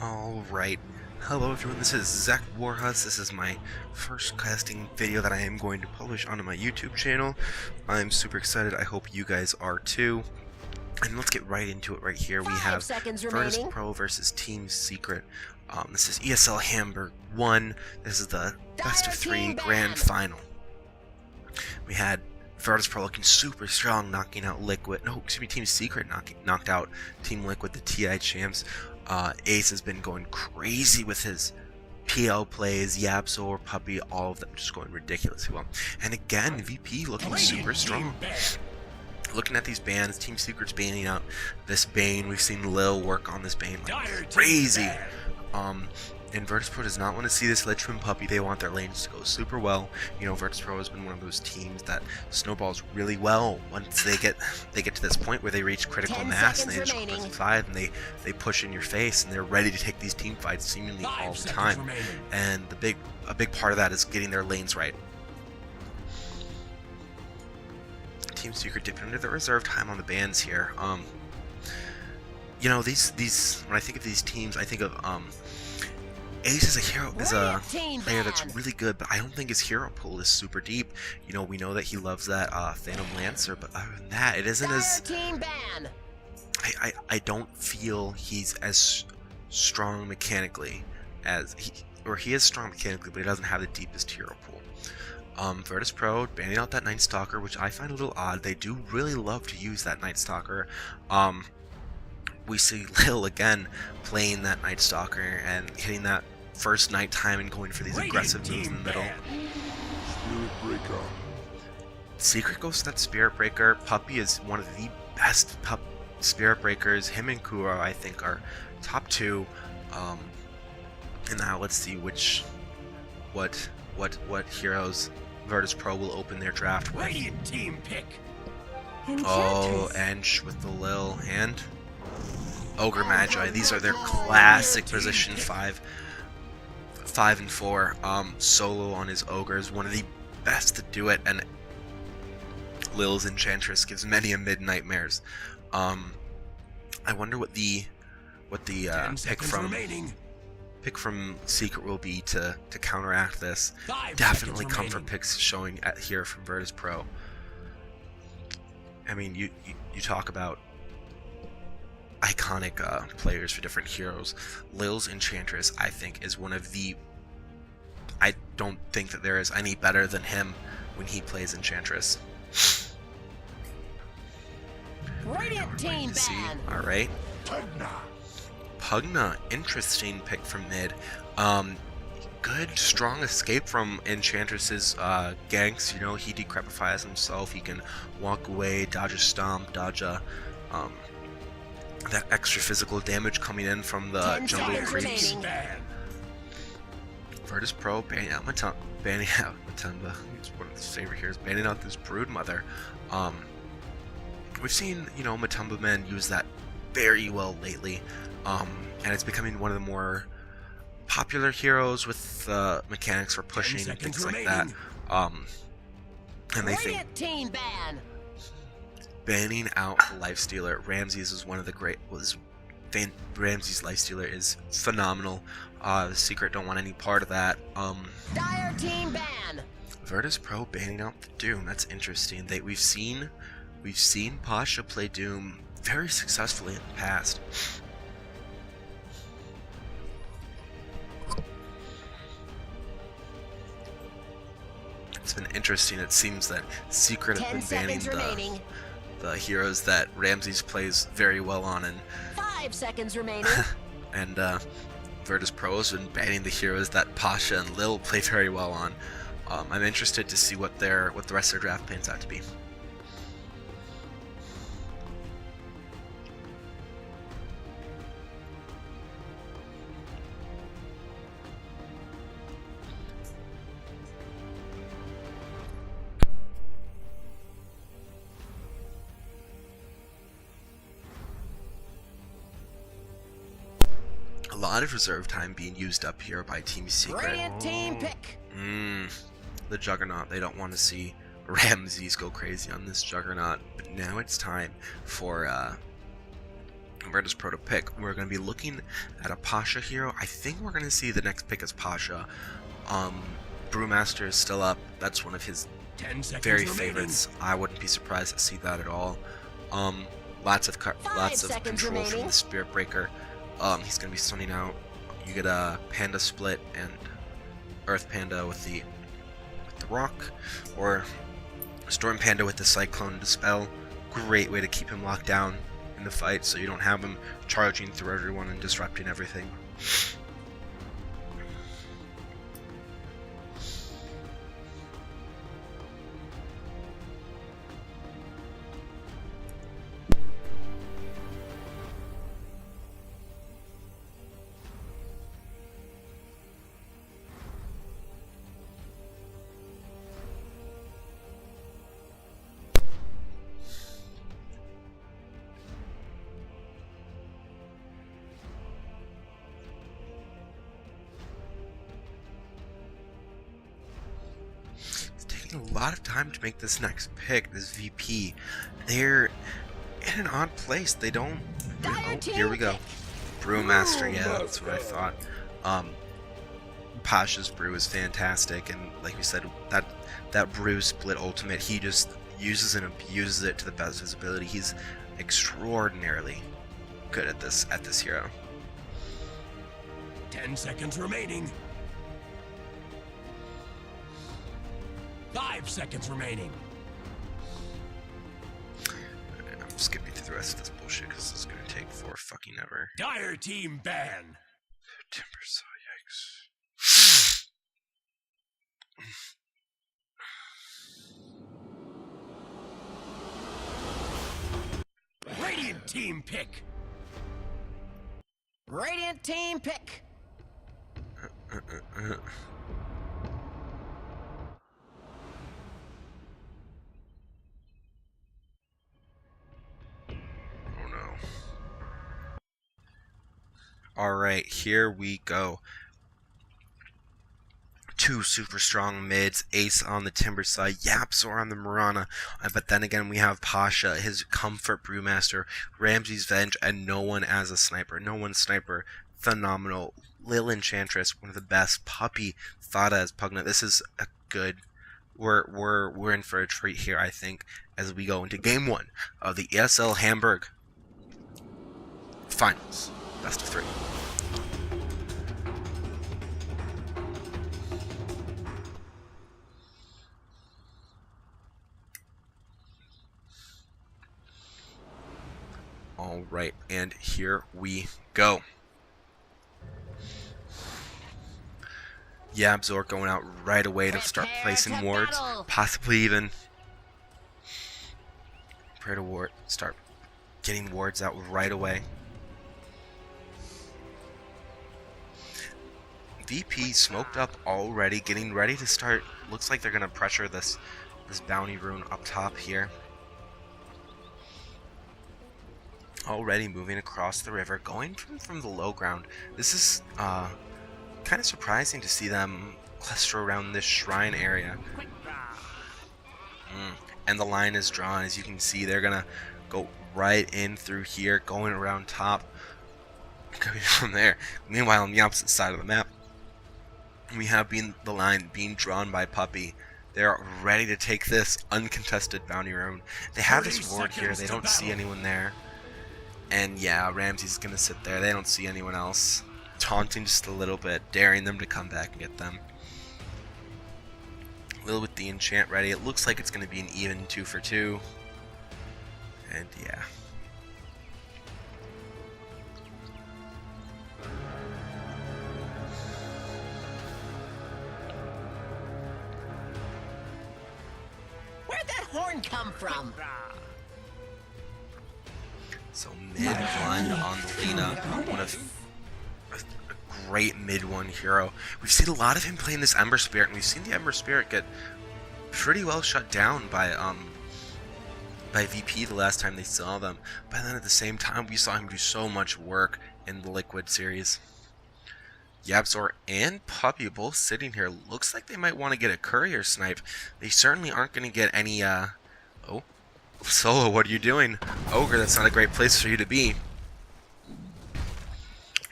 Alright, hello everyone, this is Zach Warhus. This is my first casting video that I am going to publish onto my YouTube channel. I'm super excited, I hope you guys are too. And let's get right into it right here. We have Virtus.Pro versus Team.secret. This is ESL Hamburg 1. This is the best of 3 grand final. We had Virtus.Pro looking super strong, knocking out Team.secret knocked out Team Liquid, the TI champs. Ace has been going crazy with his PL plays, Yapzor, Puppy, all of them just going ridiculously well. And again, VP looking super strong. Looking at these bans, Team.secret's banning out this Bane. We've seen Lil work on this Bane like crazy. And Virtus.Pro does not want to see this Lich Puppy. They want their lanes to go super well. You know, Virtus.Pro has been one of those teams that snowballs really well once they get to this point where they reach critical mass and they just go 5 and they push in your face and they're ready to take these team fights seemingly all the time. And a big part of that is getting their lanes right. Team.secret dipping into the reserve time on the bans here. You know, these when I think of these teams, I think of Ace is a player that's really good, but I don't think his hero pool is super deep. You know, we know that he loves that Phantom Lancer, but other than that, it isn't as... I don't feel he's as strong mechanically as he is strong mechanically, but he doesn't have the deepest hero pool. Virtus.Pro banning out that Night Stalker, which I find a little odd. They do really love to use that Night Stalker. We see Lil again playing that Night Stalker and hitting that first nighttime and going for these aggressive moves in the middle. Secret goes to that Spirit Breaker. Puppy is one of the best Spirit Breakers. Him and Kuro, I think, are top 2. And now let's see what heroes Virtus.Pro will open their draft with. Team pick. Oh, Ench with the Lil and Ogre Magi. These are their classic position 5 and 4. Solo on his ogres, one of the best to do it, and Lil's Enchantress gives many a mid-nightmares. I wonder what the pick from Secret will be to counteract this. Definitely comfort picks showing here from Virtus.Pro. I mean, you talk about iconic players for different heroes. Lil's Enchantress, I think, is one of the... I don't think that there is any better than him when he plays Enchantress. Alright. Pugna, interesting pick from mid. Good, strong escape from Enchantress's ganks. You know, he decrepifies himself. He can walk away, dodge a stomp, dodge a... that extra physical damage coming in from the jungle creeps. Virtus.Pro banning out Matumba. It's one of his favorite heroes. Banning out this Broodmother. We've seen, you know, Matumba men use that very well lately, and it's becoming one of the more popular heroes with mechanics for pushing and things like that. And they think banning out the Lifestealer. Ramses is one of the Ramses Lifestealer is phenomenal. The Secret don't want any part of that. Dire team ban. Virtus.Pro banning out the Doom. That's interesting. We've seen Pasha play Doom very successfully in the past. It's been interesting. It seems that Secret have been banning the heroes that Ramses plays very well on, and 5 seconds remaining. And Virtus.Pro has been banning the heroes that Pasha and Lil play very well on. I'm interested to see what the rest of their draft pans out to be. A lot of reserve time being used up here by Team.secret. Team pick. The Juggernaut. They don't want to see Ramses go crazy on this Juggernaut. But now it's time for Virtus.Pro to pick. We're going to be looking at a Pasha hero. I think we're going to see the next pick is Pasha. Brewmaster is still up. That's one of his very favorites. I wouldn't be surprised to see that at all. Lots of control from the Spirit Breaker. He's going to be stunning out. You get a Panda Split and Earth Panda with the Rock, or Storm Panda with the Cyclone Dispel. Great way to keep him locked down in the fight, so you don't have him charging through everyone and disrupting everything. A lot of time to make this next pick, this VP. They're in an odd place. They don't... Oh, here we go. Brewmaster, yeah, that's what I thought. Pasha's brew is fantastic, and like we said, that brew split ultimate, he just uses and abuses it to the best of his ability. He's extraordinarily good at this hero. 10 seconds remaining. 5 seconds remaining. I'm skipping through the rest of this bullshit because it's going to take for fucking ever. Dire team ban. Timber saw, yikes. Radiant team pick. Radiant team pick. Alright, here we go. Two super strong mids, Ace on the Timber side, Yapzor on the Mirana, but then again we have Pasha, his Comfort Brewmaster, Ramsey's Venge, and no one as a sniper. No one sniper, phenomenal. Lil Enchantress, one of the best. Puppey, Thada as Pugna. This is a good... We're in for a treat here, I think, as we go into Game 1 of the ESL Hamburg Finals. Best of 3. Alright, and here we go. Yapzor going out right away to start placing wards. Possibly even start getting wards out right away. VP smoked up already, getting ready to start. Looks like they're gonna pressure this bounty rune up top here. Already moving across the river, going from the low ground. This is kind of surprising to see them cluster around this shrine area. And the line is drawn, as you can see. They're gonna go right in through here, going around top, coming from there. Meanwhile, on the opposite side of the map, we have the line being drawn by Puppey. They're ready to take this uncontested bounty rune. They have this ward here. They don't see anyone there. And yeah, Ramsey's gonna sit there. They don't see anyone else. Taunting just a little bit, daring them to come back and get them. Lil with the enchant ready. It looks like it's gonna be an even 2 for 2. And yeah. Where'd that horn come from? So mid one on the Lena, one of a great mid one hero. We've seen a lot of him playing this Ember Spirit, and we've seen the Ember Spirit get pretty well shut down by VP the last time they saw them. But then at the same time, we saw him do so much work in the Liquid series. Yapzor and Puppey both sitting here. Looks like they might want to get a courier snipe. They certainly aren't going to get any, oh, Solo, what are you doing? Ogre, that's not a great place for you to be.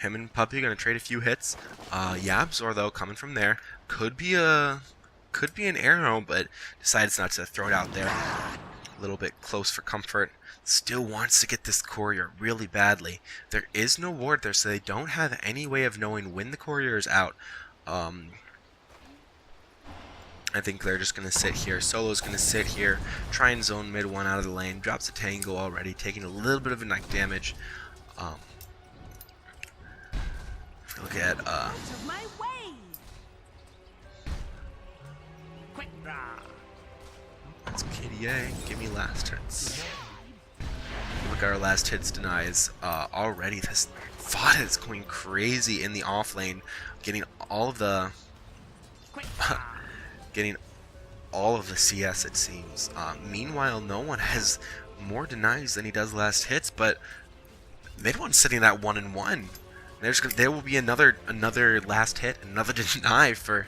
Him and Puppy are gonna trade a few hits. Yabzor though coming from there could be an arrow, but decides not to throw it out there. A little bit close for comfort. Still wants to get this courier really badly. There is no ward there, so they don't have any way of knowing when the courier is out. I think they're just going to sit here. Solo's going to sit here, try and zone mid one out of the lane. Drops a tango already, taking a little bit of a neck damage. If you look at that's KDA. Give me last hits. Look at our last hits denies. Already this Vada is going crazy in the off lane, getting all of the CS, it seems. Meanwhile, no one has more denies than he does last hits, but mid-one's sitting at 1-1. There will be another last hit, another deny for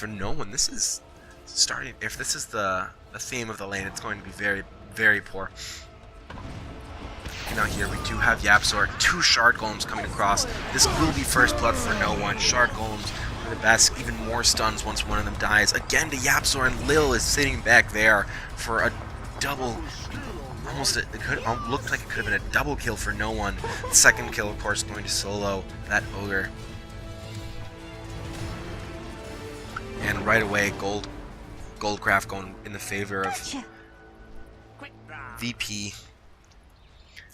no one. This is starting. If this is the theme of the lane, it's going to be very, very poor. Now here we do have Yabzor, 2 Shard Golems coming across. This will be first blood for no one. Shard Golems are the best, even more stuns once one of them dies. Again to Yabzor, and Lil is sitting back there for a double. Almost, it looked like it could have been a double kill for no one. The second kill, of course, going to Solo, that Ogre. And right away, Goldcraft going in the favor of VP.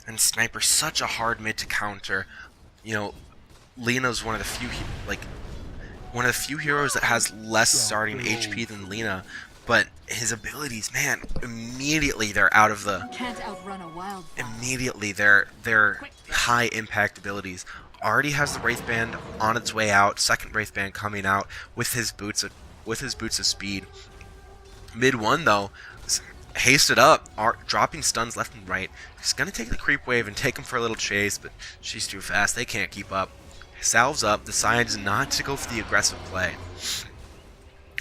And Sniper, such a hard mid to counter. You know, Lena's one of the few heroes that has less starting HP than Lena, but his abilities, man, immediately they're out of the. Can't outrun a wildfire. Immediately they're high impact abilities. Already has the Wraith Band on its way out. Second Wraith Band coming out with his boots of speed. Mid one though, hasted up, dropping stuns left and right. He's gonna take the creep wave and take him for a little chase, but she's too fast. They can't keep up. Salves up, decides not to go for the aggressive play.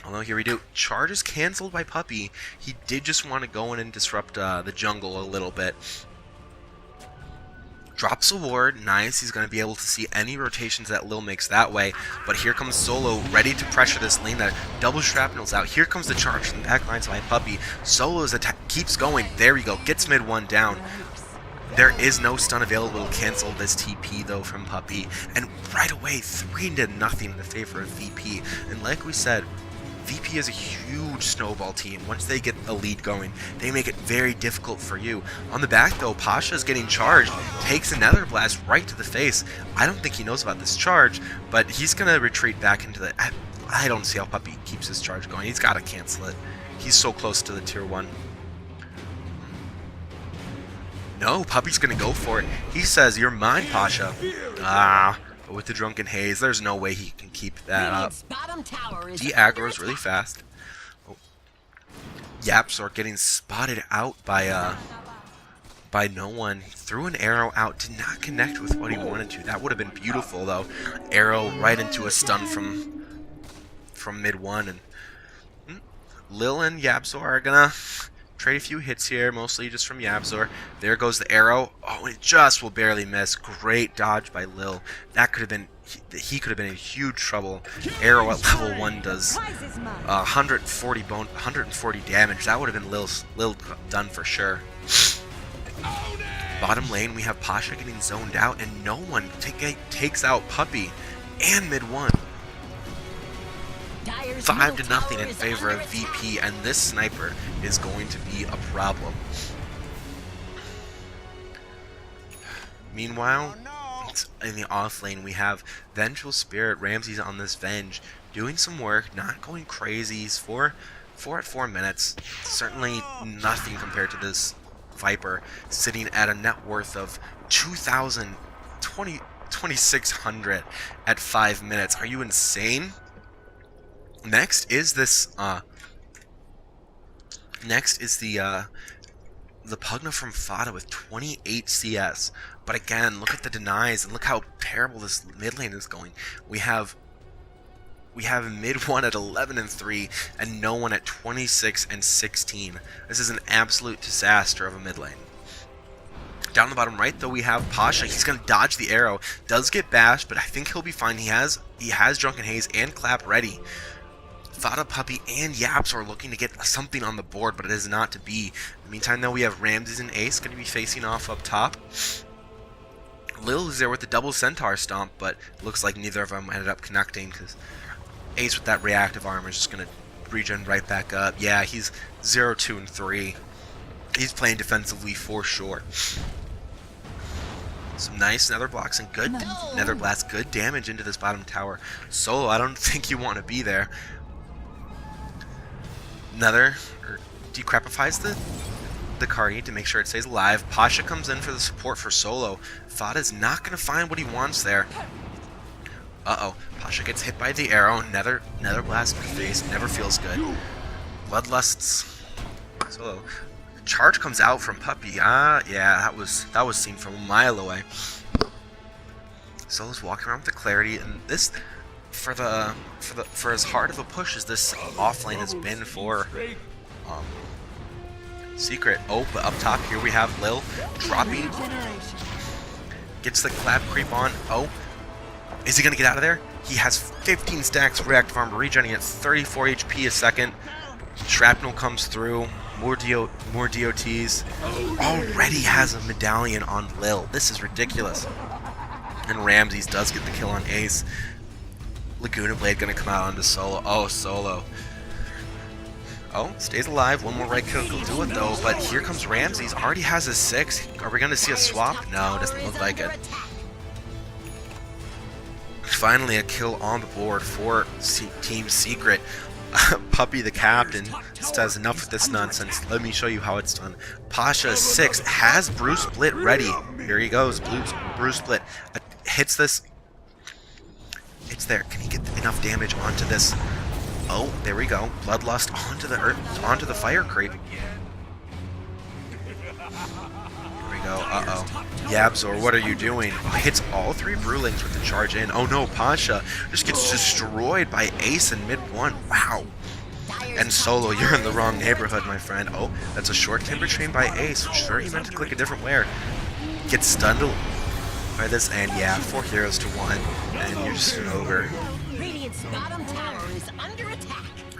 Although here we do. Charge is cancelled by Puppy. He did just want to go in and disrupt the jungle a little bit. Drops a ward, nice. He's going to be able to see any rotations that Lil makes that way. But here comes Solo, ready to pressure this lane. That double shrapnel's out. Here comes the charge from the back lines by Puppy. Solo's attack keeps going. There we go. Gets mid one down. There is no stun available to cancel this TP though from Puppy. And right away, 3-0 in the favor of VP. And like we said, VP is a huge snowball team. Once they get a lead going, they make it very difficult for you. On the back though, Pasha's getting charged, takes another blast right to the face. I don't think he knows about this charge, but he's gonna retreat back into the. I don't see how Puppy keeps his charge going. He's gotta cancel it. He's so close to the tier 1. No, Puppy's gonna go for it. He says, "You're mine, Pasha." But with the Drunken Haze, there's no way he can keep that up. He aggro's really fast. Oh. Yabzor getting spotted out by no one. Threw an arrow out, did not connect with what he wanted to. That would have been beautiful though. Arrow right into a stun from mid one, and Lil and Yabzor are gonna trade a few hits here, mostly just from Yabzor. There goes the arrow. Oh, it just will barely miss. Great dodge by Lil. That could have been, he could have been in huge trouble. Arrow at level 1 does 140 damage. That would have been Lil done for sure. Bottom lane, we have Pasha getting zoned out, and no one takes out Puppy and mid 1. 5-0 in favor of VP, and this Sniper is going to be a problem. Meanwhile, in the off lane, we have Vengeful Spirit. Ramsey's on this Venge, doing some work, not going crazy. He's 4 at 4 minutes. Certainly nothing compared to this Viper, sitting at a net worth of 2,600 at 5 minutes. Are you insane? Next is this. Next is the Pugna from Fada with 28 CS. But again, look at the denies and look how terrible this mid lane is going. We have mid 1 at 11-3 and no one at 26-16. This is an absolute disaster of a mid lane. Down the bottom right, though, we have Pasha. He's going to dodge the arrow. Does get bashed, but I think he'll be fine. He has Drunken Haze and Clap ready. Fada, Puppy, and Yaps are looking to get something on the board, but it is not to be. In the meantime, though, we have Ramses and Ace going to be facing off up top. Lil is there with the double Centaur Stomp, but looks like neither of them ended up connecting because Ace with that reactive armor is just going to regen right back up. Yeah, he's 0, 2, and 3. He's playing defensively for sure. Some nice nether blocks and good nether blasts, good damage into this bottom tower. Solo, I don't think you want to be there. Nether decrapifies the Kari to make sure it stays alive. Pasha comes in for the support for Solo. Fada's not going to find what he wants there. Uh-oh. Pasha gets hit by the arrow. Nether blast in the face. Never feels good. Bloodlusts. Solo. Charge comes out from Puppy. Yeah, that was seen from a mile away. Solo's walking around with the clarity, and this for as hard of a push as this offlane has been for Secret. Oh, but up top here we have Lil dropping. Gets the clap creep on. Oh, is he gonna get out of there? He has 15 stacks of reactive armor, regenerating at 34 HP a second. Shrapnel comes through. More DOTs. Already has a medallion on Lil. This is ridiculous. And Ramses does get the kill on Ace. Laguna Blade gonna come out onto Solo. Oh, Solo. Oh, stays alive. One more right kill will do it though. But here comes Ramses. Already has a 6. Are we gonna see a swap? No, doesn't look like it. Finally, a kill on the board for Team Secret. Puppy the captain says enough of this nonsense. Let me show you how it's done. Pasha 6 has Bruce Split ready. Here he goes. Bruce Split hits this. It's there. Can he get enough damage onto this? Oh, there we go. Bloodlust onto the fire creep. Here we go. Uh-oh. Yabzor, what are you doing? Hits all 3 Brewlings with the charge in. Oh no, Pasha just gets destroyed by Ace in mid 1. Wow. And Solo, you're in the wrong neighborhood, my friend. Oh, that's a short timber train by Ace. Sure, he meant to click a different where. Gets stunned by this, and yeah, 4 heroes to 1, and you're just an ogre.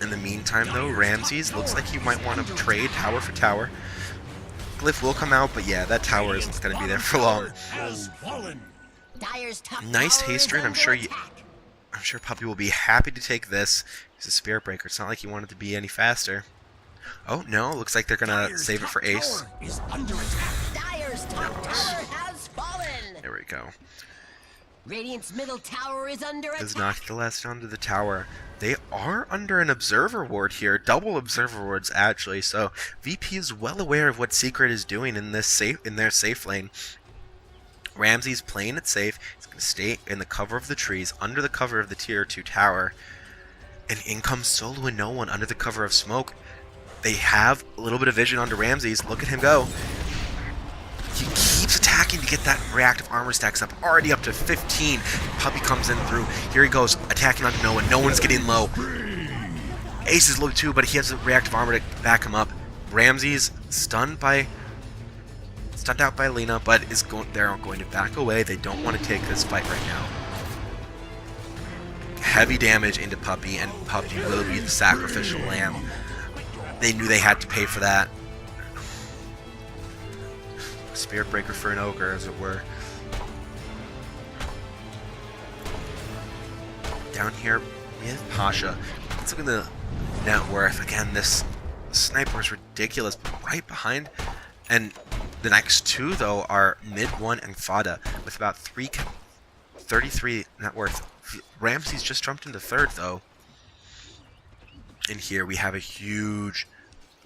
In the meantime, though, Ramses looks like you might want to trade tower for tower. Glyph will come out, but yeah, that tower isn't going to be there for long. Nice haste rate. I'm sure Puppy will be happy to take this. He's a Spirit Breaker. It's not like he wanted to be any faster. Oh no, looks like they're gonna save it for Ace. There we go. Radiant's middle tower is under attack. Does not get the last onto the tower. They are under an observer ward here, double observer wards actually. So VP is well aware of what Secret is doing in their safe lane. Ramses playing it safe. He's going to stay in the cover of the trees, under the cover of the tier 2 tower. And in comes Solo and no one under the cover of smoke. They have a little bit of vision onto Ramses. Look at him go. He keeps attacking to get that reactive armor stacks up. Already up to 15. Puppy comes in through. Here he goes, attacking onto no one. No one's getting low. Ace is low too, but he has the reactive armor to back him up. Ramses stunned out by Lena, but they're going to back away. They don't want to take this fight right now. Heavy damage into Puppy, and Puppy will be the sacrificial lamb. They knew they had to pay for that. Spirit Breaker for an ogre, as it were. Down here, we have Pasha. Let's look at the net worth. Again, this sniper is ridiculous. Right behind, and the next 2, though, are mid 1 and Fada, with about 33 net worth. Ramses just jumped into 3rd, though. And here we have a huge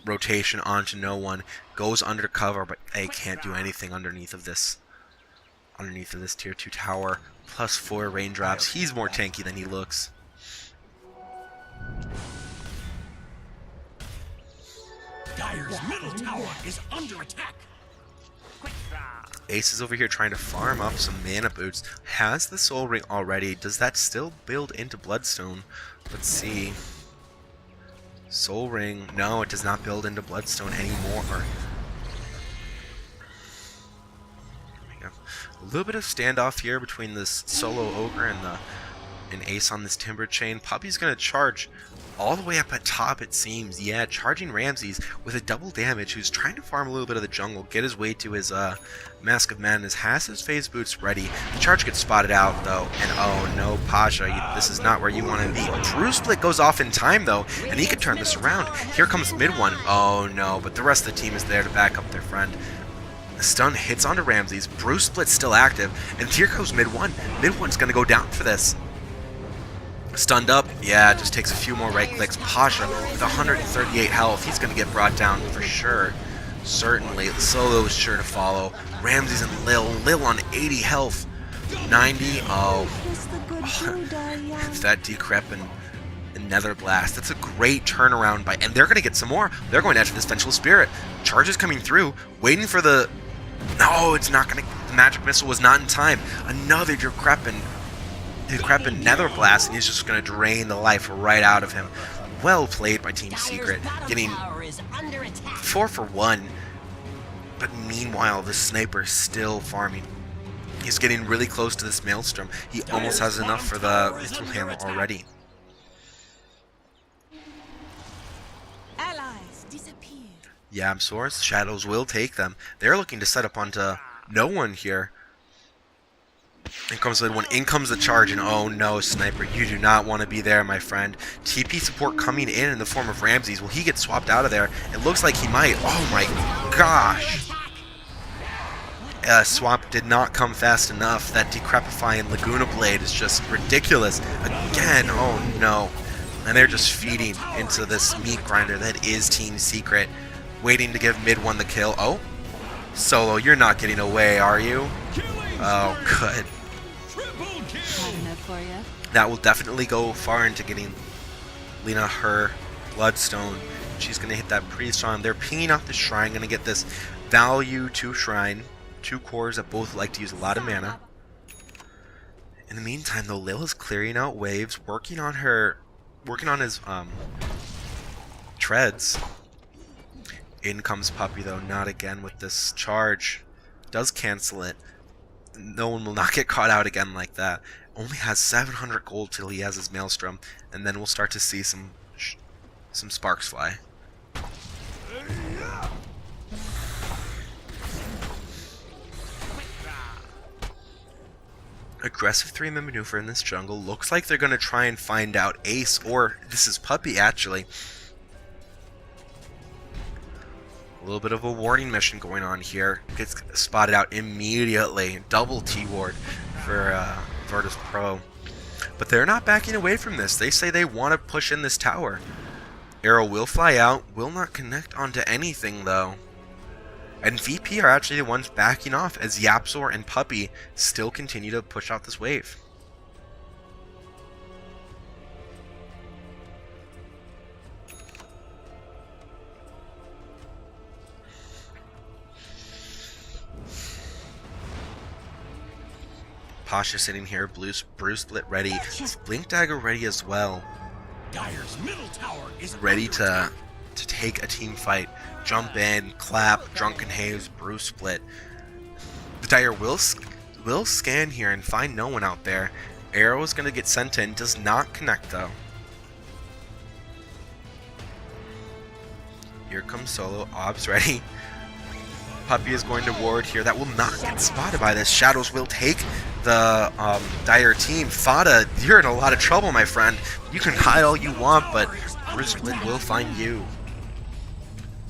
rotation onto no one. Goes under cover, but they can't do anything underneath of this tier 2 tower. Plus 4 raindrops. He's more tanky than he looks. Dire's middle tower is under attack. Ace is over here trying to farm up some mana boots. Has the soul ring already. Does that still build into Bloodstone? Let's see. Soul ring. No, it does not build into Bloodstone anymore. A little bit of standoff here between this solo ogre and an ace on this timber chain. Puppy's gonna charge all the way up at top, it seems. Yeah, charging Ramses with a double damage, who's trying to farm a little bit of the jungle, get his way to his Mask of Madness, has his phase boots ready. The charge gets spotted out, though, and oh no, Pasha, this is not where you want to be. Brew Split goes off in time, though, and he can turn this around. Here comes mid one. Oh no, but the rest of the team is there to back up their friend. The stun hits onto Ramses. Brew Split's still active, and here goes mid one. Mid one's going to go down for this. Stunned up, yeah, just takes a few more right clicks. Pasha with 138 health, he's going to get brought down for sure. Certainly, Solo is sure to follow. Ramses and Lil on 80 health. 90, oh. It's that Decrep and Nether Blast. That's a great turnaround by, and they're going to get some more. They're going after this Vengeful Spirit. Charges coming through, waiting for the, no, it's not going to, the Magic Missile was not in time. Another Decrep and Nether Blast, and he's just going to drain the life right out of him. Well played by Team.Secret, getting 4 for 1. But meanwhile, the sniper's still farming. He's getting really close to this Maelstrom. He almost has enough for the Mithril Hammer already. Allies disappear. Yabsaur's shadows will take them. They're looking to set up onto no one here. In comes the one, in comes the charge, and oh no, Sniper, you do not want to be there, my friend. TP support coming in the form of Ramses. Will he get swapped out of there? It looks like he might. Oh my gosh. Swap did not come fast enough. That Decrepifying Laguna Blade is just ridiculous. Again, oh no. And they're just feeding into this meat grinder that is Team.Secret, waiting to give mid one the kill. Oh, Solo, you're not getting away, are you? Oh, good. That will definitely go far into getting Lena her Bloodstone. She's going to hit that pretty strong. They're pinging off the shrine, going to get this value 2 shrine. 2 cores that both like to use a lot of mana. In the meantime, though, Lil is clearing out waves, working on his treads. In comes Puppy, though, not again with this charge. Does cancel it. No one will not get caught out again like that. Only has 700 gold till he has his Maelstrom, and then we'll start to see some sparks fly. Aggressive 3-man maneuver in this jungle. Looks like they're going to try and find out Ace, or this is Puppy actually. A little bit of a warning mission going on here. Gets spotted out immediately. Double T-ward for Virtus.Pro. But they're not backing away from this. They say they want to push in this tower. Arrow will fly out. Will not connect onto anything, though. And VP are actually the ones backing off as Yapzor and Puppy still continue to push out this wave. Pasha sitting here, Brew Split ready, Blink Dagger ready as well. Dire's middle tower is ready to take a team fight. Jump in, clap, Drunken Haze, Brew Split. The Dire will scan here and find no one out there. Arrow is going to get sent in, does not connect though. Here comes Solo, Ob's ready. Puppy is going to ward here. That will not get spotted by this. Shadows will take the Dire team. Fada, you're in a lot of trouble, my friend. You can hide all you want, but Brew Split will find you.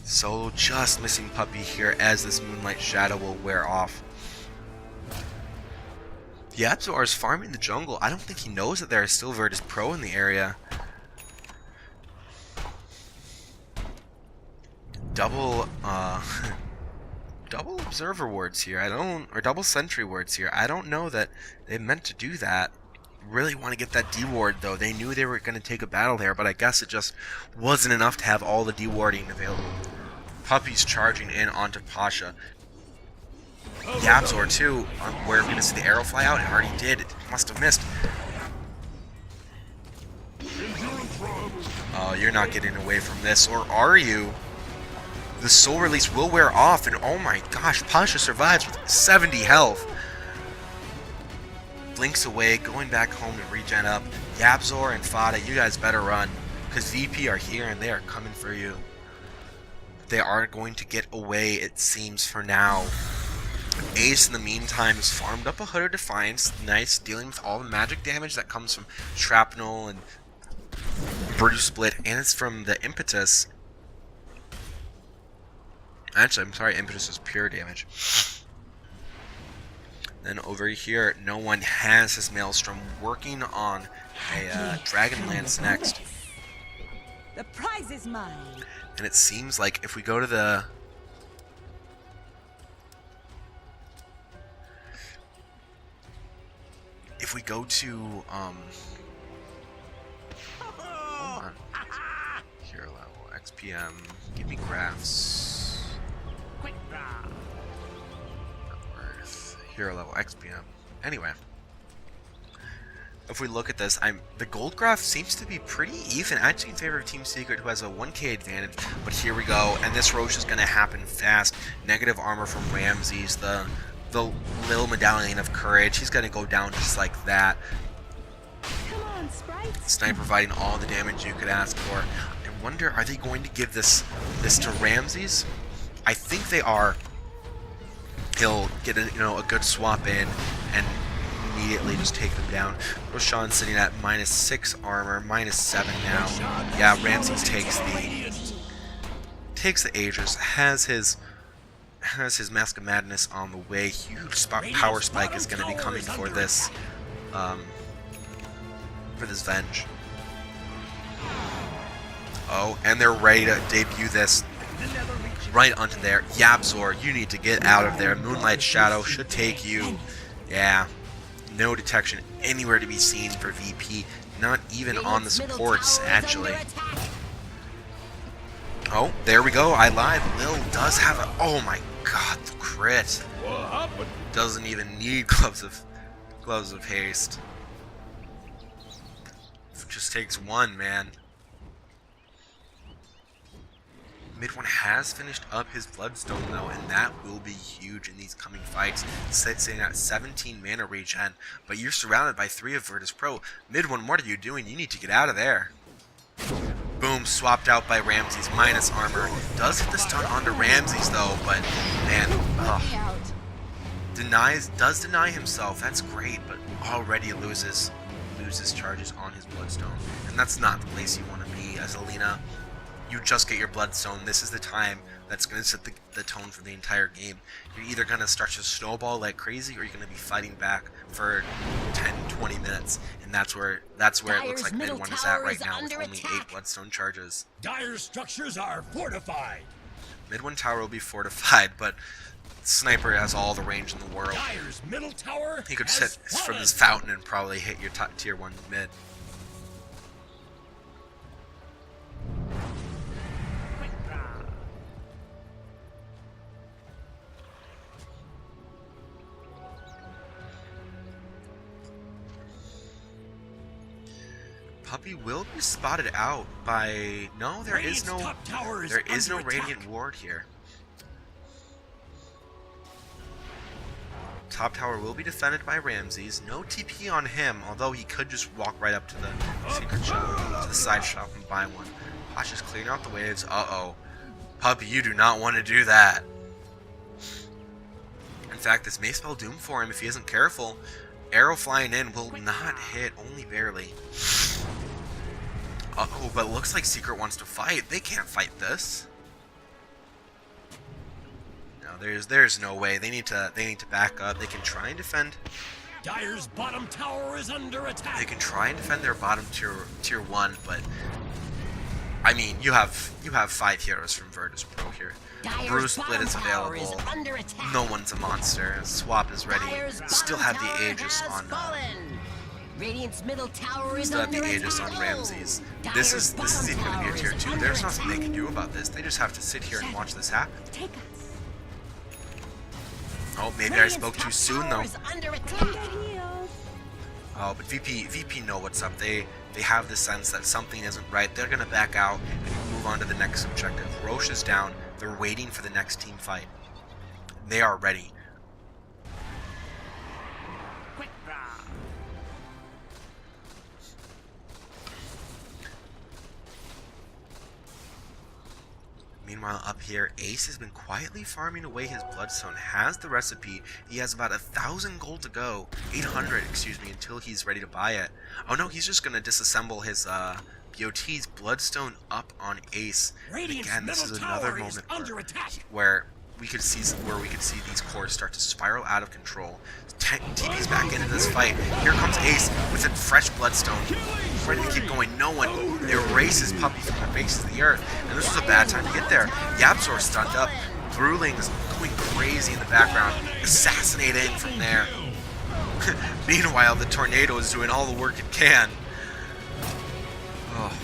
Solo just missing Puppy here as this Moonlight Shadow will wear off. Yapzor is farming the jungle. I don't think he knows that there is still Virtus.Pro in the area. Double observer wards here. Or double sentry wards here. I don't know that they meant to do that. Really want to get that D-ward though. They knew they were going to take a battle there, but I guess it just wasn't enough to have all the D-warding available. Puppy's charging in onto Pasha. Yapzor too, where we're going to see the arrow fly out. It already did. It must have missed. Oh, you're not getting away from this, or are you? The soul release will wear off, and oh my gosh, Pasha survives with 70 health. blinks away, going back home to regen up. Yabzor and Fada, you guys better run, because VP are here and they are coming for you. They are going to get away, it seems, for now. Ace, in the meantime, has farmed up a Hood of Defiance. Nice, dealing with all the magic damage that comes from Shrapnel and Bruce Split, and it's from the Impetus. Actually, I'm sorry, Impetus is pure damage. Then over here, no one has his Maelstrom, working on a Dragonlance next. The prize is mine. And it seems like if we go to the... If we go to, hold on. Hero level, XPM, give me graphs. Worth. Hero level, XPM. Anyway. If we look at this, the gold graph seems to be pretty even, actually in favor of Team.Secret, who has a 1k advantage. But here we go, and this Roche is going to happen fast. Negative armor from Ramses, the little medallion of courage. He's going to go down just like that. Come on, Sprites. Sniper providing all the damage you could ask for. I wonder, are they going to give this to Ramses? I think they are. He'll get a good swap in and immediately just take them down. Roshan sitting at -6 armor, -7 now. Yeah, Ramses takes the Aegis, has his Mask of Madness on the way. Huge power spike is going to be coming for this Venge. Oh, and they're ready to debut this right onto there. Yabzor, you need to get out of there. Moonlight Shadow should take you. Yeah. No detection anywhere to be seen for VP, not even on the supports, actually. Oh, there we go, I lied. Lil does have a... Oh my god, the crit. Doesn't even need gloves of haste. Just takes one, man. Mid one has finished up his Bloodstone though, and that will be huge in these coming fights. Sitting at 17 mana regen, but you're surrounded by 3 of Virtus.Pro. Mid one, what are you doing? You need to get out of there. Boom, swapped out by Ramses, minus armor. Does hit the stun onto Ramses though, but man, does deny himself. That's great, but already loses charges on his Bloodstone, and that's not the place you want to be as Alina. You just get your Bloodstone. This is the time that's going to set the tone for the entire game. You're either going to start to snowball like crazy, or you're going to be fighting back for 10-20 minutes, and that's where it looks like mid one is at right now with only 8 Bloodstone charges. Dire's structures are fortified. Mid one tower will be fortified, but Sniper has all the range in the world. Dire's middle tower He could sit from his fountain and probably hit your tier 1 mid. Puppy will be spotted out by... No, there is no Radiant Ward here. Top tower will be defended by Ramses. No TP on him, although he could just walk right up to the secret shop, to the side shop and buy one. Posh is clearing out the waves. Uh-oh. Puppy, you do not want to do that. In fact, this may spell doom for him if he isn't careful. Arrow flying in will not hit, only barely. Uh-oh, but it looks like Secret wants to fight. They can't fight this. No, there's no way. They need to back up. They can try and defend. Dire's bottom tower is under attack. They can try and defend their bottom tier 1, but I mean, you have 5 heroes from Virtus.Pro here. Bruce Split is available. No one's a monster. Swap is ready. Still have the Aegis on. Radiant's middle tower is Still have under the Aegis attack. on Ramses. This is even going to be a tier 2. There's nothing they can do about this. They just have to sit here and watch this happen. Take us. Oh, maybe I spoke too soon though. Healed. Oh, but VP know what's up. They have the sense that something isn't right. They're gonna back out and move on to the next objective. Roche is down. They're waiting for the next team fight. They are ready. Meanwhile, up here, Ace has been quietly farming away his Bloodstone, has the recipe. He has about 1,000 gold to go, 800, excuse me, until he's ready to buy it. Oh no, he's just gonna disassemble his BOT's Bloodstone up on Ace. And again, this is another moment where we could see these cores start to spiral out of control. TP's back into this fight. Here comes Ace with a fresh Bloodstone, ready to keep going. No one erases Puppy from the face of the earth, and this was a bad time to get there. Yabzor stunned up. Bruling's going crazy in the background, assassinating from there. Meanwhile, the Tornado is doing all the work it can. Oh.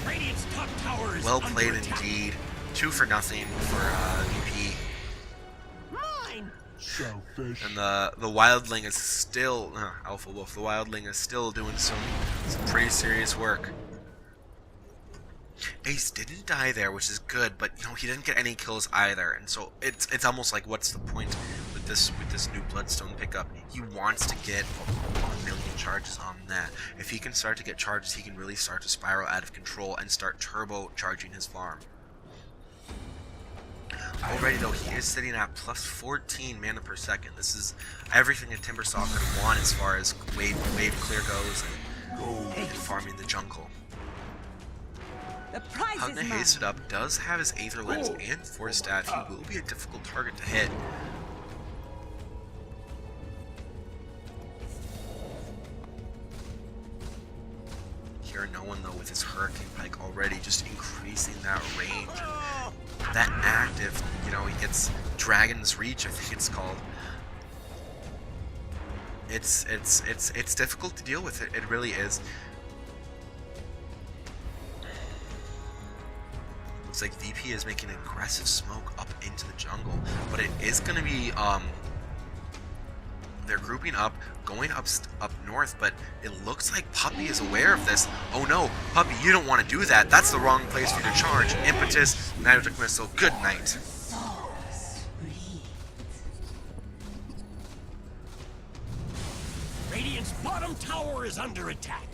Well played indeed. 2 for nothing for VP. And the Wildling is still Alpha Wolf. The Wildling is still doing some pretty serious work. Ace didn't die there, which is good, but you know he didn't get any kills either, and so it's almost like, what's the point with this new Bloodstone pickup? He wants to get 1 million charges on that. If he can start to get charges, he can really start to spiral out of control and start turbo charging his farm. Already though, he is sitting at plus 14 mana per second. This is everything a Timbersaw could want as far as wave clear goes and farming the jungle. Hugna hasted up, does have his Aether Lens and Force Staff. He will be a difficult target to hit. Here, no one though with his Hurricane Pike already just increasing that range. And that active, you know, he gets Dragon's Reach, I think it's called. It's difficult to deal with. It really is. Looks like VP is making aggressive smoke up into the jungle, but it is going to be they're grouping up, going up north, but it looks like Puppy is aware of this. Oh no, Puppy, you don't want to do that. That's the wrong place for you to charge. Impetus, Magic Missile, good night. Radiant's bottom tower is under attack.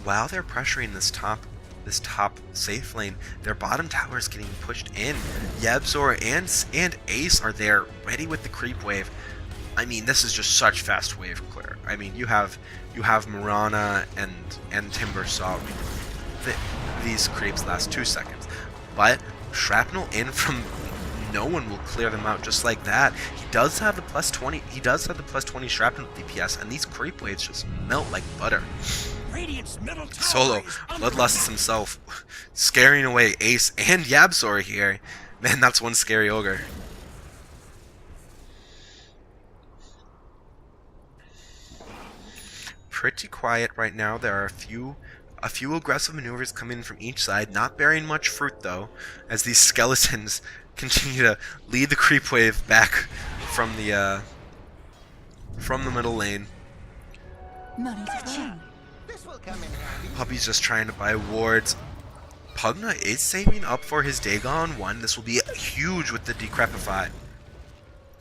While they're pressuring this top safe lane, their bottom tower is getting pushed in. Yabzor and Ace are there, ready with the creep wave. I mean, this is just such fast wave clear. I mean, you have Mirana and Timbersaw. These creeps last 2 seconds, but Shrapnel in from no one will clear them out just like that. He does have the plus 20. He does have the plus 20 Shrapnel DPS, and these creep waves just melt like butter. Solo, Bloodlust himself, scaring away Ace and Yabzor here. Man, that's one scary ogre. Pretty quiet right now. There are a few aggressive maneuvers coming from each side, not bearing much fruit though, as these skeletons continue to lead the creep wave back from the middle lane. Puppy's just trying to buy wards. Pugna is saving up for his Dagon 1. This will be huge with the Decrepify,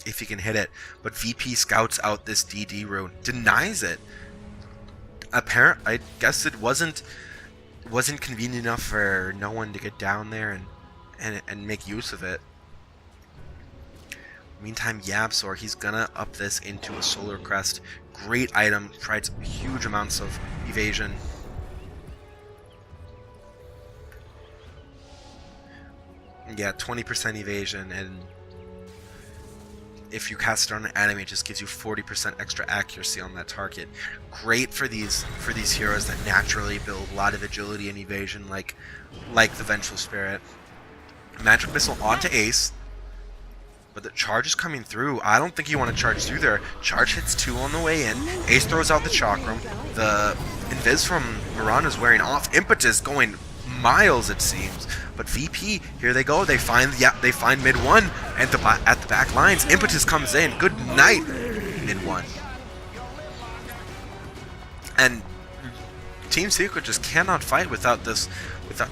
if he can hit it. But VP scouts out this DD rune, denies it. I guess it wasn't convenient enough for no one to get down there and make use of it. Meantime, Yabzor, he's gonna up this into a Solar Crest. Great item, provides huge amounts of evasion. Yeah, 20% evasion, and if you cast it on an enemy, it just gives you 40% extra accuracy on that target. Great for these heroes that naturally build a lot of agility and evasion, like the Vengeful Spirit. Magic Missile onto Ace, but the charge is coming through. I don't think you want to charge through there. Charge hits 2 on the way in. Ace throws out the Chakram. The Invis from Mirana is wearing off. Impetus going miles, it seems. But VP, here they go. They find mid 1 at the back lines. Impetus comes in. Good night, mid 1. And Team.secret just cannot fight without this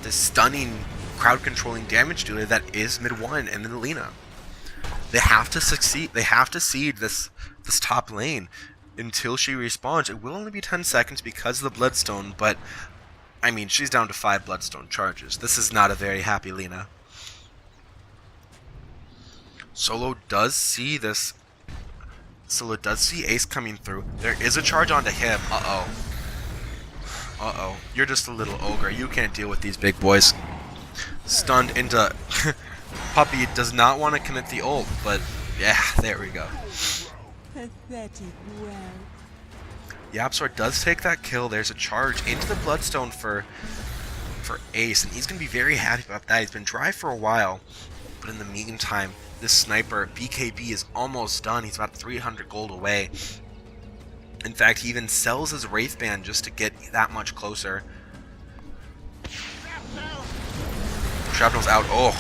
stunning crowd controlling damage dealer that is mid 1 and then Lina. They have to succeed. They have to seed this top lane until she respawns. It will only be 10 seconds because of the Bloodstone, but I mean, she's down to 5 Bloodstone charges. This is not a very happy Lina. Solo does see this. Solo does see Ace coming through. There is a charge onto him. Uh-oh. Uh-oh. You're just a little ogre. You can't deal with these big boys. Stunned into... Puppey does not want to commit the ult, but yeah, there we go. Pathetic well. YapzOr does take that kill. There's a charge into the Bloodstone for Ace, and he's going to be very happy about that. He's been dry for a while, but in the meantime, this sniper, BKB, is almost done. He's about 300 gold away. In fact, he even sells his Wraith Band just to get that much closer. Shrapnel's out. Oh,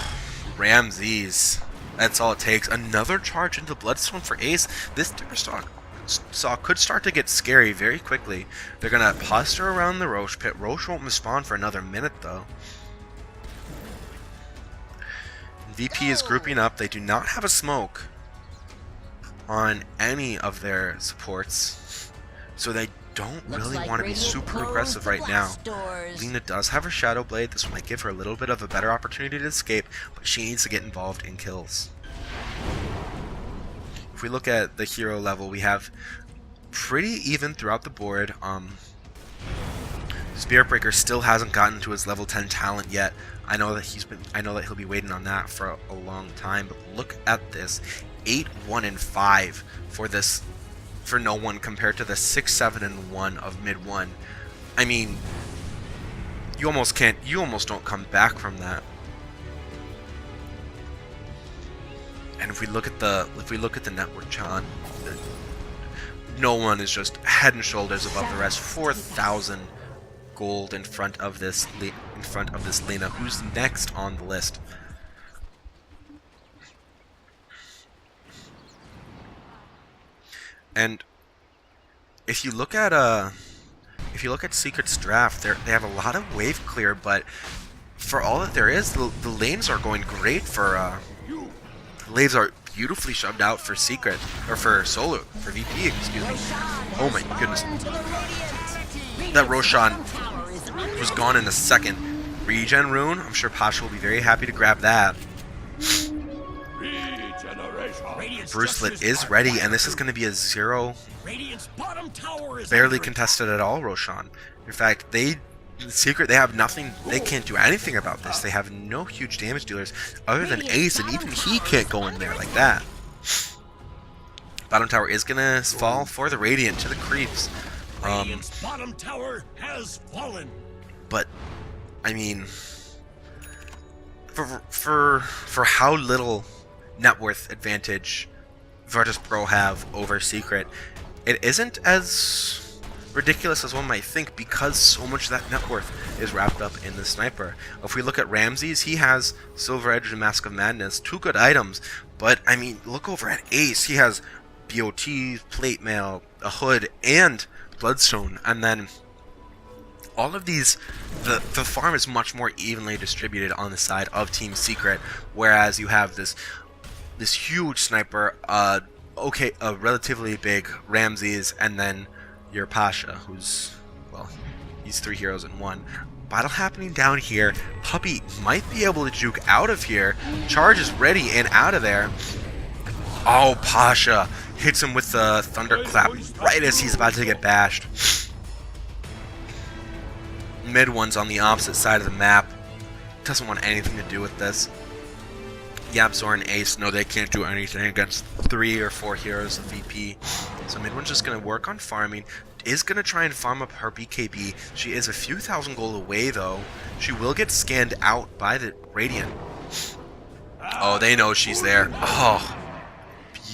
Ramses. That's all it takes. Another charge into Bloodstone for Ace. This Timberstock could start to get scary very quickly. They're going to cluster around the Roche pit. Roche won't respawn for another minute, though. VP is grouping up. They do not have a smoke on any of their supports, so they don't really want to be super aggressive right now. Lina does have her Shadow Blade. This might give her a little bit of a better opportunity to escape, but she needs to get involved in kills. If we look at the hero level, we have pretty even throughout the board. Spiritbreaker still hasn't gotten to his level 10 talent yet. I know that he'll be waiting on that for a long time. But look at this, 8-1-5 for no one compared to the 6-7-1 of mid one. I mean, you almost don't come back from that. And if we look at the network chart, no one is just head and shoulders above the rest. 4,000 gold in front of this Lina, who's next on the list. And if you look at Secret's draft, they have a lot of wave clear, but for all that there is, the lanes are going great for the lanes are beautifully shoved out for Secret, or for Solo, for VP, excuse me. Oh my goodness. That Roshan was gone in a second. Regen rune, I'm sure Pasha will be very happy to grab that. Brucelet is ready, and this is going to be a 0, barely contested at all, Roshan. In fact, Secret, they have nothing, they can't do anything about this. They have no huge damage dealers other than Ace, and even he can't go in there like that. Bottom tower is going to fall for the Radiant to the creeps. Radiant's bottom tower has fallen. But, I mean, for how little net worth advantage Virtus.Pro have over Secret, it isn't as ridiculous as one might think, because so much of that net worth is wrapped up in the sniper. If we look at Ramses, he has Silver Edge and Mask of Madness, 2 good items, but I mean, look over at Ace, he has BOT, Plate Mail, a Hood, and Bloodstone, and then all of these, the farm is much more evenly distributed on the side of Team Secret, whereas you have this huge sniper, a relatively big Ramses, and then your Pasha, who's, well, he's 3 heroes in 1. Battle happening down here. Puppey might be able to juke out of here. Charge is ready and out of there. Oh, Pasha hits him with the Thunderclap right as he's about to get bashed. Mid one's on the opposite side of the map. Doesn't want anything to do with this. YapzOr and Ace know they can't do anything against 3 or 4 heroes of VP. So mid one's just going to work on farming. Is going to try and farm up her BKB. She is a few thousand gold away, though. She will get scanned out by the Radiant. Oh, they know she's there. Oh,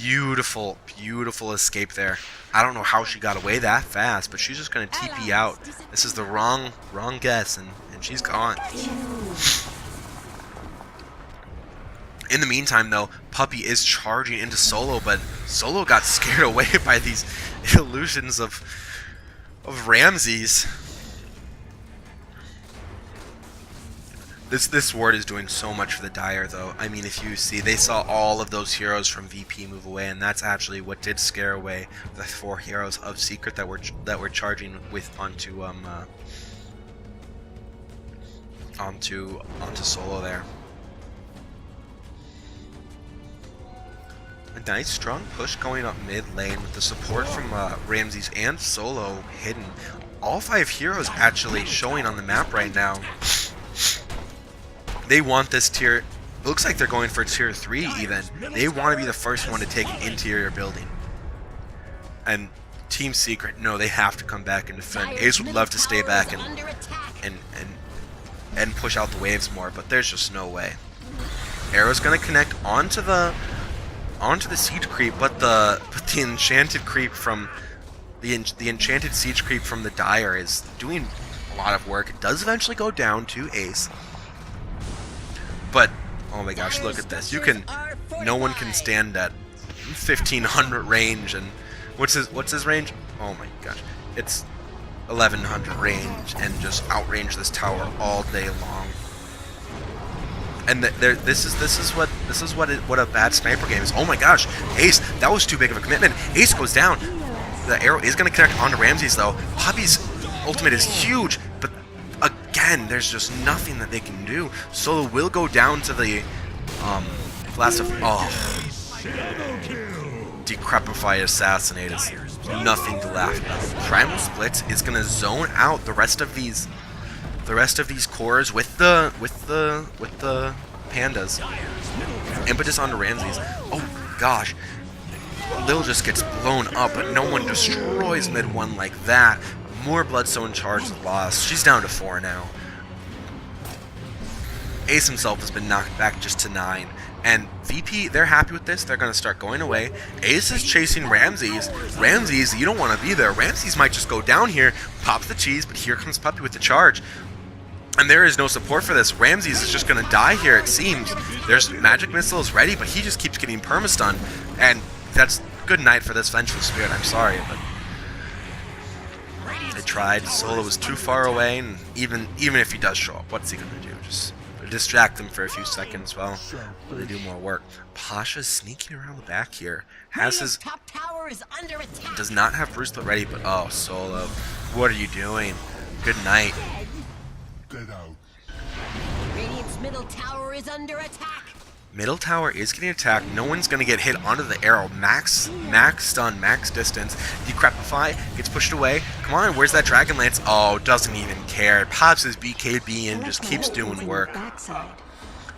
beautiful, beautiful escape there. I don't know how she got away that fast, but she's just going to TP out. This is the wrong guess, and she's gone. In the meantime, though, Puppey is charging into Solo, but Solo got scared away by these illusions of Ramses. This ward is doing so much for the Dire, though. I mean, if you see, they saw all of those heroes from VP move away, and that's actually what did scare away the 4 heroes of Secret that were charging with onto Solo there. A nice strong push going up mid lane with the support from Ramses and Solo hidden. All 5 heroes actually showing on the map right now. They want this tier. It looks like they're going for tier 3 even. They want to be the first one to take an interior building. And Team.secret, no, they have to come back and defend. Ace would love to stay back and push out the waves more, but there's just no way. Arrow's gonna connect onto the siege creep, but the enchanted creep from the enchanted siege creep from the Dire is doing a lot of work. It does eventually go down to Ace, but oh my gosh, look at this! No one can stand at 1500 range, and what's his range? Oh my gosh, it's 1100 range, and just outrange this tower all day long. And this is what a bad sniper game is. Oh my gosh, Ace, that was too big of a commitment. Ace goes down. The arrow is going to connect onto Ramses though. Poppy's ultimate is huge, but again, there's just nothing that they can do. Solo will go down to the blast of Decrepify Assassinate is nothing to laugh at. Primal Splits is going to zone out the rest of these cores with the pandas. Impetus onto Ramses. Oh gosh. Lil just gets blown up, but no one destroys mid 1 like that. More Bloodstone charge lost. She's down to 4 now. Ace himself has been knocked back just to 9. And VP, they're happy with this. They're going to start going away. Ace is chasing Ramses. Ramses, you don't want to be there. Ramses might just go down here, pop the cheese, but here comes Puppy with the charge. And there is no support for this. Ramses is just going to die here, it seems. There's magic missiles ready, but he just keeps getting permastun. And that's good night for this Vengeful Spirit. I'm sorry, but they tried. Solo was too far away, and even if he does show up, what's he going to do? Just distract them for a few seconds while they do more work. Pasha's sneaking around the back here. Has his top tower is under attack. Does not have Bruce Split ready, but oh, Solo, what are you doing? Good night. Radiant's middle tower is under attack. Middle tower is getting attacked. No one's going to get hit onto the arrow. Max stun, max distance. Decrepify gets pushed away. Come on, where's that Dragon Lance? Oh, doesn't even care. Pops his BKB and just keeps doing work.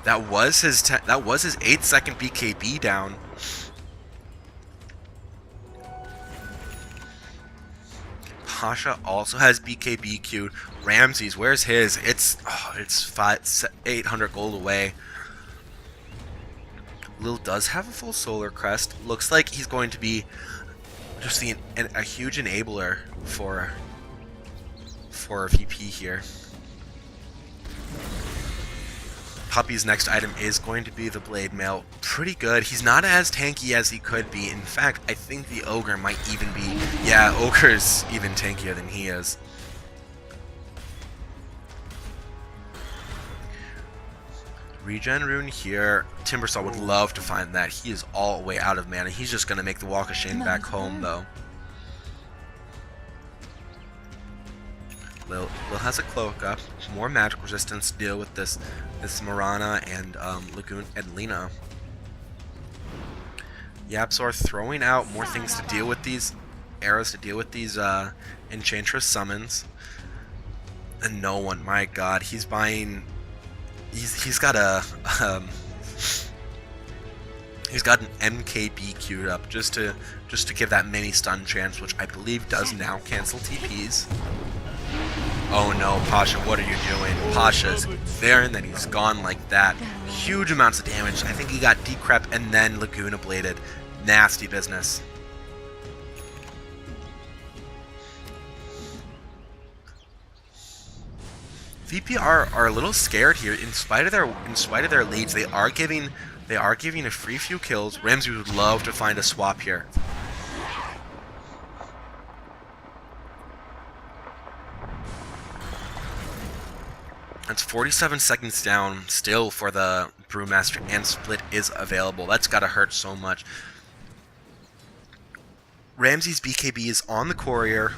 That was his 8-second BKB down. Pasha also has BKB queued. Ramses, where's his? It's 800 gold away. Lil does have a full solar crest. Looks like he's going to be just a huge enabler for VP here. Puppy's next item is going to be the Blade Mail. Pretty good. He's not as tanky as he could be. In fact, I think the Ogre might even be... Yeah, Ogre's even tankier than he is. Regen rune here. Timbersaw would love to find that. He is all the way out of mana. He's just going to make the Walk of Shame back home, though. Lil has a cloak up. More magic resistance to deal with this Mirana and Lagoon and Lina. Yapzor throwing out more things to deal with these arrows, to deal with these Enchantress summons. And no one, my god, he's buying... He's got a he's got an MKB queued up just to give that mini stun chance, which I believe does now cancel TPs. Oh no, Pasha, what are you doing? Pasha's there and then he's gone like that. Huge amounts of damage. I think he got Decrep and then Laguna Bladed. Nasty business. VP are a little scared here. In spite of their leads, they are giving a free few kills. Ramsey would love to find a swap here. It's 47 seconds down still for the Brewmaster, and Split is available. That's gotta hurt so much. Ramsey's BKB is on the courier.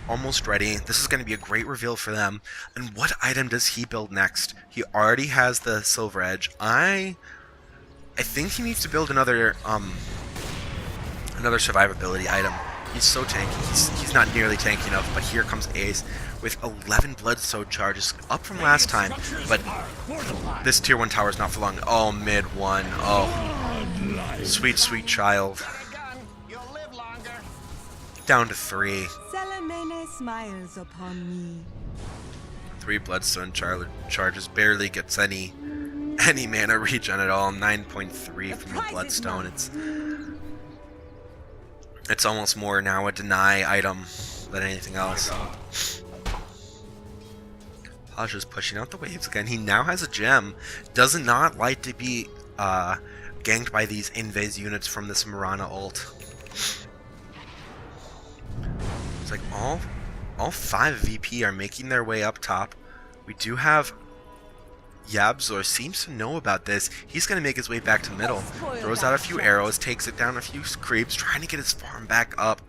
Almost ready. This is going to be a great reveal for them. And what item does he build next? He already has the Silver Edge. I think he needs to build another Another survivability item. He's so tanky. He's not nearly tanky enough, but here comes Ace with 11 Bloodstone charges, up from last time, but this tier 1 tower is not for long. Oh, mid 1. Oh, sweet, sweet child. Down to 3. Salamene smiles upon me. 3 Bloodstone charges, barely gets any mana regen at all. 9.3 from the Bloodstone. It's almost more now a deny item than anything else. Pasha's pushing out the waves again. He now has a gem. Does not like to be ganked by these invis units from this Mirana ult. It's like all 5 VP are making their way up top. We do have Yabzor seems to know about this. He's going to make his way back to middle. Throws out a few arrows, takes it down a few creeps, trying to get his farm back up.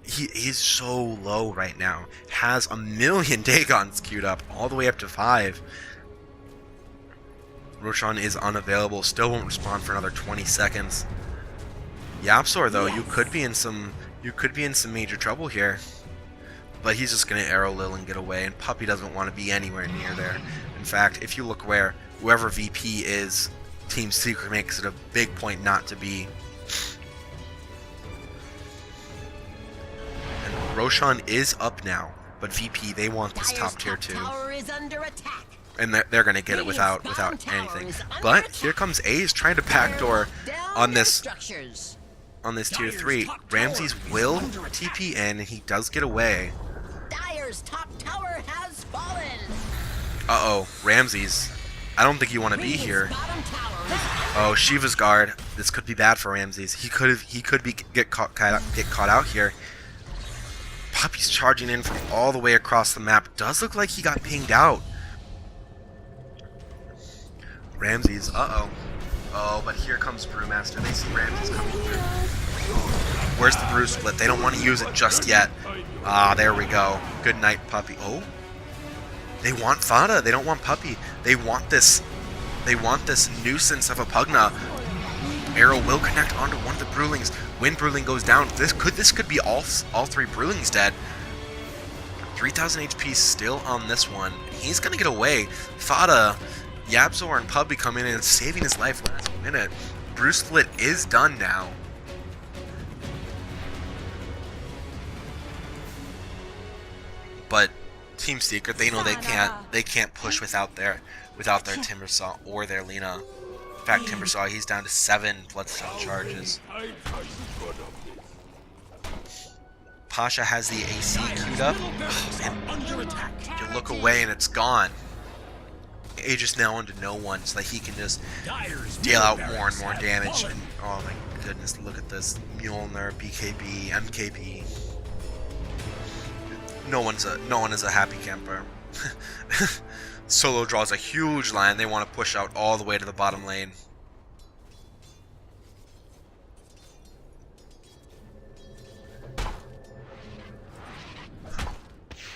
He's so low right now. Has a million Dagons queued up, all the way up to 5. Roshan is unavailable, still won't respond for another 20 seconds. Yapzor though, you could be in some major trouble here. But he's just going to arrow Lil and get away, and Puppy doesn't want to be anywhere near there. In fact, if you look where whoever VP is, Team.secret makes it a big point not to be. And Roshan is up now, but VP, they want this top tier 2. And they're going to get it without anything. But here comes Ace trying to backdoor on this tier 3. Ramses will TP in, and he does get away. Top tower has fallen. Uh-oh, Ramses. I don't think you want to be here. Oh, Shiva's guard. This could be bad for Ramses. He could get caught out here. Puppy's charging in from all the way across the map. Does look like he got pinged out. Ramses, uh-oh. Oh, but here comes Brewmaster. They see Ramses coming through. Where's the brew split? They don't want to use it just yet. Ah, there we go. Good night, Puppy. Oh, they want Fada. They don't want Puppy. They want this nuisance of a Pugna. Arrow will connect onto one of the Brewlings. When Brewling goes down, this could be all 3 Brewlings dead. 3,000 HP still on this one. He's gonna get away. Fada, Yabzor, and Puppy come in and saving his life last minute. Brew split is done now. But Team.secret, they know they can't push without their Timbersaw or their Lina. In fact, Timbersaw, he's down to 7 Bloodstone charges. Pasha has the AC queued up, and you look away and it's gone. Aegis now onto no one so that he can just deal out more and more damage. And oh my goodness, look at this. Mjolnir, BKB, MKB. No one is a happy camper. Solo draws a huge line. They want to push out all the way to the bottom lane.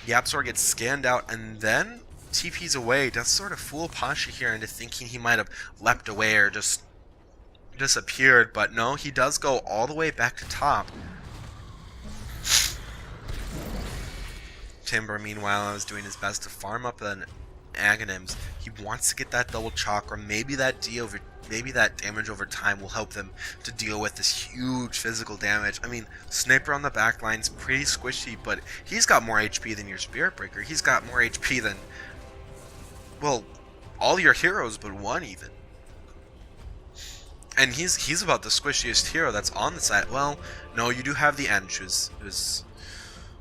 Yapzor gets scanned out and then TP's away. Does sort of fool Pasha here into thinking he might have leapt away or just disappeared, but no, he does go all the way back to top. Timber, meanwhile, is doing his best to farm up an Aghanims. He wants to get that double chakra. Maybe that damage over time will help them to deal with this huge physical damage. I mean, Sniper on the back line's pretty squishy, but he's got more HP than your Spirit Breaker. He's got more HP than, well, all your heroes but one even. And he's about the squishiest hero that's on the side. Well, no, you do have the Ench, who's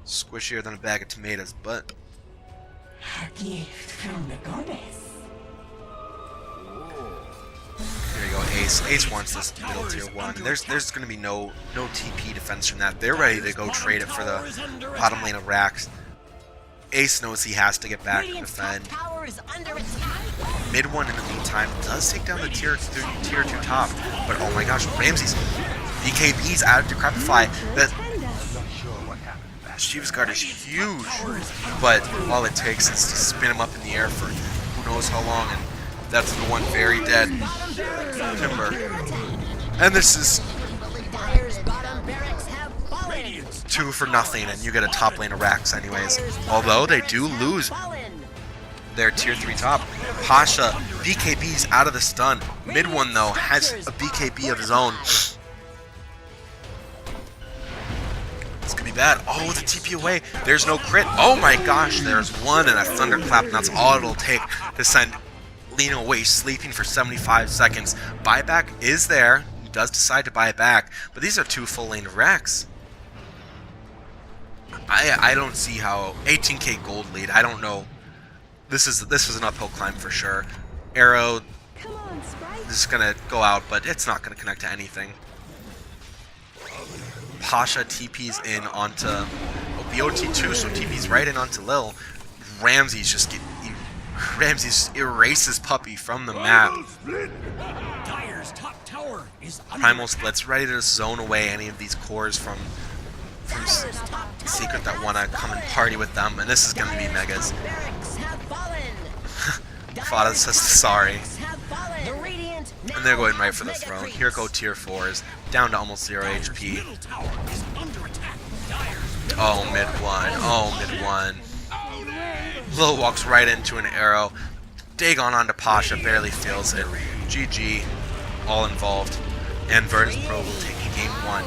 squishier than a bag of tomatoes, but A gift from the goddess. there you go, Ace. Ace wants this middle tier 1. There's going to be no TP defense from that. They're ready to go trade it for the bottom lane of Rax. Ace knows he has to get back and defend. Mid 1 in the meantime does take down the tier 2 top, but oh my gosh, Ramses, BKB's out of Decrepify. Shiva's guard is huge, but all it takes is to spin him up in the air for who knows how long, and that's the one very dead Timber. And this is 2 for nothing, and you get a top lane of Rax anyways. Although they do lose their tier 3 top. Pasha, BKB's out of the stun. Mid one though has a BKB of his own. It's gonna be bad. Oh, the TP away. There's no crit. Oh my gosh, there's one and a thunderclap, and that's all it'll take to send Lina away, sleeping for 75 seconds. Buyback is there. He does decide to buy it back, but these are 2 full lane of Rex. I don't see how 18k gold lead. I don't know. This is an uphill climb for sure. Arrow is gonna go out, but it's not gonna connect to anything. Pasha TP's in onto BOT2, so TP's right in onto Lil. Ramses just erases Puppy from the map. Dire's top tower is under Primal Split's ready to zone away any of these cores from Secret that want to come and party with them, and this is going to be Megas. Fada says sorry. And they're going right for the throne. Here go tier 4s, down to almost 0 HP. Oh, mid one. Oh, mid one. Lil walks right into an arrow. Dagon onto Pasha, barely feels it. GG, all involved. And Virtus.Pro will take game 1.